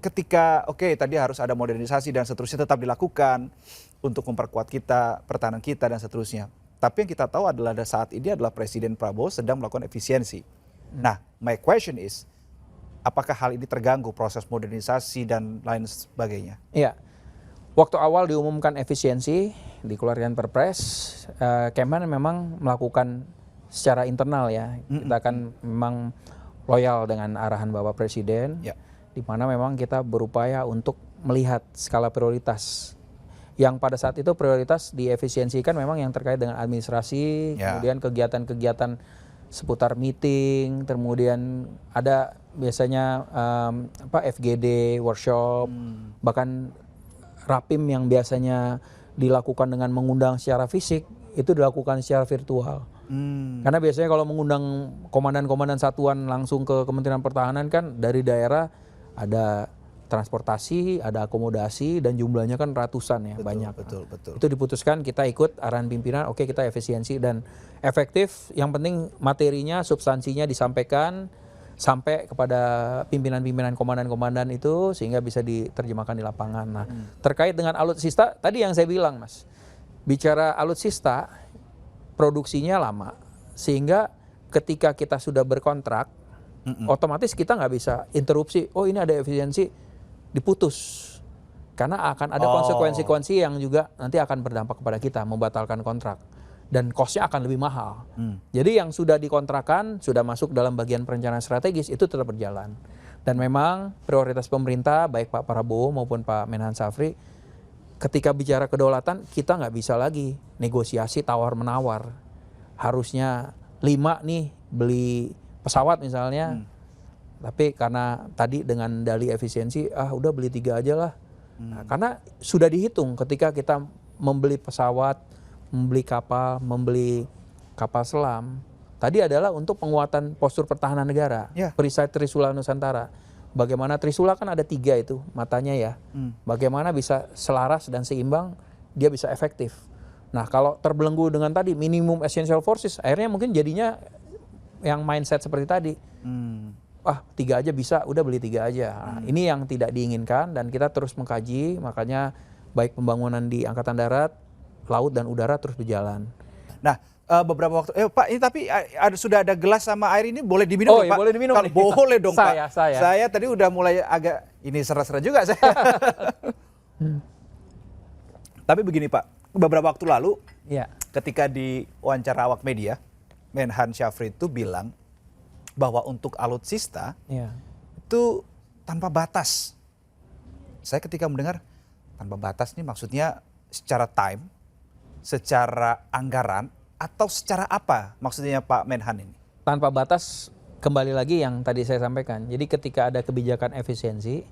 ketika tadi harus ada modernisasi dan seterusnya tetap dilakukan untuk memperkuat kita, pertahanan kita dan seterusnya. Tapi yang kita tahu adalah saat ini adalah Presiden Prabowo sedang melakukan efisiensi. Nah, my question is, apakah hal ini terganggu proses modernisasi dan lain sebagainya? Iya, waktu awal diumumkan efisiensi, dikeluarkan Perpres, Kemen memang melakukan secara internal ya. Kita akan memang loyal dengan arahan Bapak Presiden. Di mana memang kita berupaya untuk melihat skala prioritas. Yang pada saat itu prioritas diefisiensikan memang yang terkait dengan administrasi, kemudian kegiatan-kegiatan seputar meeting, kemudian ada biasanya FGD, workshop, bahkan rapim yang biasanya dilakukan dengan mengundang secara fisik, itu dilakukan secara virtual. Karena biasanya kalau mengundang komandan-komandan satuan langsung ke Kementerian Pertahanan kan dari daerah ada transportasi, ada akomodasi dan jumlahnya kan ratusan ya, banyak. Betul. Itu diputuskan kita ikut arahan pimpinan, oke kita efisiensi dan efektif. Yang penting materinya, substansinya disampaikan sampai kepada pimpinan-pimpinan komandan-komandan itu sehingga bisa diterjemahkan di lapangan. Nah, terkait dengan alutsista tadi yang saya bilang Mas, bicara alutsista produksinya lama sehingga ketika kita sudah berkontrak otomatis kita nggak bisa interupsi, oh ini ada efisiensi, diputus. Karena akan ada konsekuensi yang juga nanti akan berdampak kepada kita, membatalkan kontrak. Dan cost-nya akan lebih mahal. Jadi yang sudah dikontrakan, sudah masuk dalam bagian perencanaan strategis, itu tetap berjalan. Dan memang prioritas pemerintah, baik Pak Prabowo maupun Pak Menhan Safri, ketika bicara kedaulatan, kita nggak bisa lagi negosiasi tawar-menawar. Harusnya 5 nih beli pesawat misalnya, tapi karena tadi dengan dalih efisiensi, udah beli 3 aja lah. Nah, karena sudah dihitung ketika kita membeli pesawat, membeli kapal selam, tadi adalah untuk penguatan postur pertahanan negara, perisai Trisula Nusantara. Bagaimana Trisula kan ada 3 itu matanya ya, bagaimana bisa selaras dan seimbang, dia bisa efektif. Nah kalau terbelenggu dengan tadi minimum essential forces, akhirnya mungkin jadinya yang mindset seperti tadi, 3 aja bisa, udah beli 3 aja. Nah, ini yang tidak diinginkan dan kita terus mengkaji, makanya baik pembangunan di Angkatan Darat, Laut dan Udara terus berjalan. Nah, beberapa waktu, Pak, ini tapi sudah ada gelas sama air ini boleh diminum Pak? Boleh diminum. Boleh dong Pak. Saya. Saya tadi udah mulai agak, ini serat-serat juga saya. Tapi begini Pak, beberapa waktu lalu, ketika di wawancara awak media, Menhan Safri itu bilang bahwa untuk alutsista itu tanpa batas. Saya ketika mendengar tanpa batas ini maksudnya secara time, secara anggaran, atau secara apa maksudnya Pak Menhan ini? Tanpa batas, kembali lagi yang tadi saya sampaikan. Jadi ketika ada kebijakan efisiensi,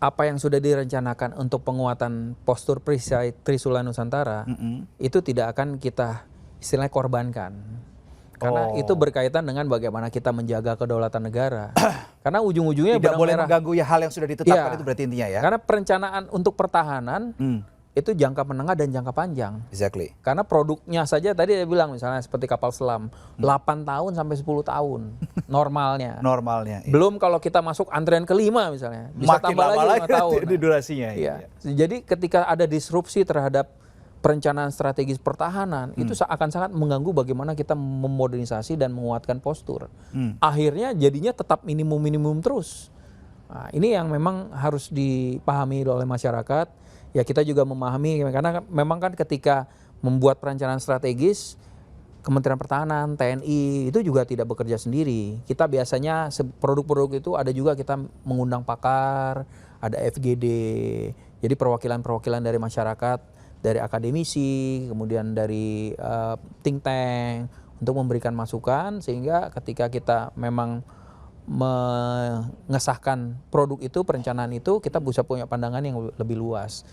apa yang sudah direncanakan untuk penguatan postur perisai Trisula Nusantara, itu tidak akan kita istilahnya korbankan. Karena itu berkaitan dengan bagaimana kita menjaga kedaulatan negara. Karena ujung-ujungnya tidak boleh mengganggu hal yang sudah ditetapkan, itu berarti intinya ya. Karena perencanaan untuk pertahanan itu jangka menengah dan jangka panjang. Exactly. Karena produknya saja tadi saya bilang misalnya seperti kapal selam 8 tahun sampai 10 tahun normalnya. Belum kalau kita masuk antrian kelima misalnya, bisa makin tambah lagi 5 tahun. Di durasinya. Jadi ketika ada disrupsi terhadap perencanaan strategis pertahanan, itu akan sangat mengganggu bagaimana kita memodernisasi dan menguatkan postur. Akhirnya jadinya tetap minimum terus. Nah, ini yang memang harus dipahami oleh masyarakat. Ya kita juga memahami, karena memang kan ketika membuat perencanaan strategis, Kementerian Pertahanan, TNI itu juga tidak bekerja sendiri. Kita biasanya produk-produk itu ada juga kita mengundang pakar, ada FGD, jadi perwakilan-perwakilan dari masyarakat, dari akademisi, kemudian dari think tank untuk memberikan masukan sehingga ketika kita memang mengesahkan produk itu, perencanaan itu, kita bisa punya pandangan yang lebih luas.